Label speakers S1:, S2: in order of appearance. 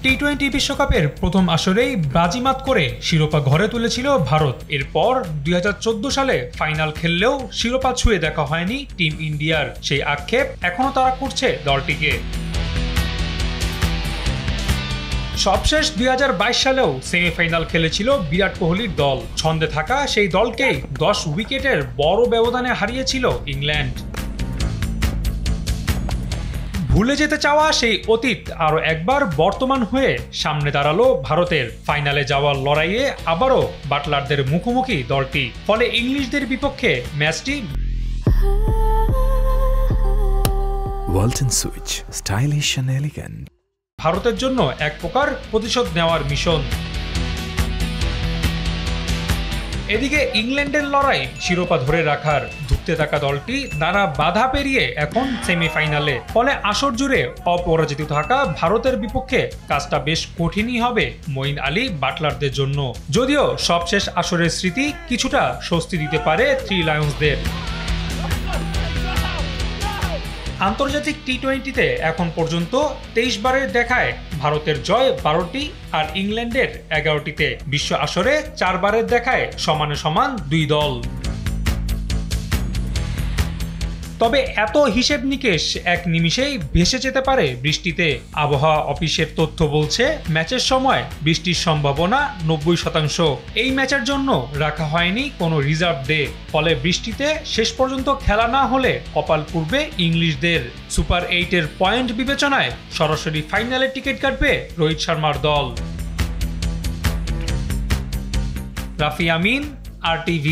S1: টি-20 বিশ্বকাপের প্রথম আসরেই বাজিমাত করে শিরোপা ঘরে তুলেছিল ভারত। এরপর 2014 সালে ফাইনাল খেললেও শিরোপা ছুঁয়ে দেখা হয়নি টিম ইন্ডিয়ার। সেই আক্ষেপ এখনও তারা করছে দলটিকে। সবশেষ 2022 সালেও সেমিফাইনাল খেলেছিল বিরাট কোহলির দল। ছন্দে থাকা সেই দলকেই 10 উইকেটের বড় ব্যবধানে হারিয়েছিল ইংল্যান্ড। ভুলে যেতে চাওয়া সেই অতীত আরও একবার বর্তমান হয়ে সামনে দাঁড়ালো ভারতের। ফাইনালে যাওয়ার লড়াইয়ে আবারও বাটলারদের মুখোমুখি দলটি। ফলে ইংলিশদের বিপক্ষে ম্যাচটি
S2: Walton switch, stylish and elegant.
S1: ভারতের জন্য এক প্রকার প্রতিশোধ নেওয়ার মিশন। এদিকে ইংল্যান্ডের লড়াই শিরোপা ধরে রাখার। ধুঁকতে থাকা দলটি নানা বাধা পেরিয়ে এখন সেমিফাইনালে। ফলে আসর জুড়ে অপরাজিত থাকা ভারতের বিপক্ষে কাজটা বেশ কঠিনই হবে মঈন আলী বাটলারদের জন্য। যদিও সবশেষ আসরের স্মৃতি কিছুটা স্বস্তি দিতে পারে থ্রি লায়ন্সদের। আন্তর্জাতিক টি-20তে এখন পর্যন্ত 23 বারের দেখায় ভারতের জয় 12টি আর ইংল্যান্ডের 11টিতে। বিশ্ব আসরে 4 বারের দেখায় সমানে সমান দুই দল। তবে এত হিসেব নিকেশ এক নিমিষেই ভেসে যেতে পারে বৃষ্টিতে। আবহাওয়া অফিসের তথ্য বলছে ম্যাচের সময় বৃষ্টির সম্ভাবনা 90%। এই ম্যাচের জন্য রাখা হয়নি কোনো রিজার্ভ ডে। ফলে বৃষ্টিতে শেষ পর্যন্ত খেলা না হলে কপাল পুড়বে ইংলিশদের। সুপার 8-এর পয়েন্ট বিবেচনায় সরাসরি ফাইনালে টিকিট কাটবে রোহিত শর্মার দল। রাফি আমিন, RTV।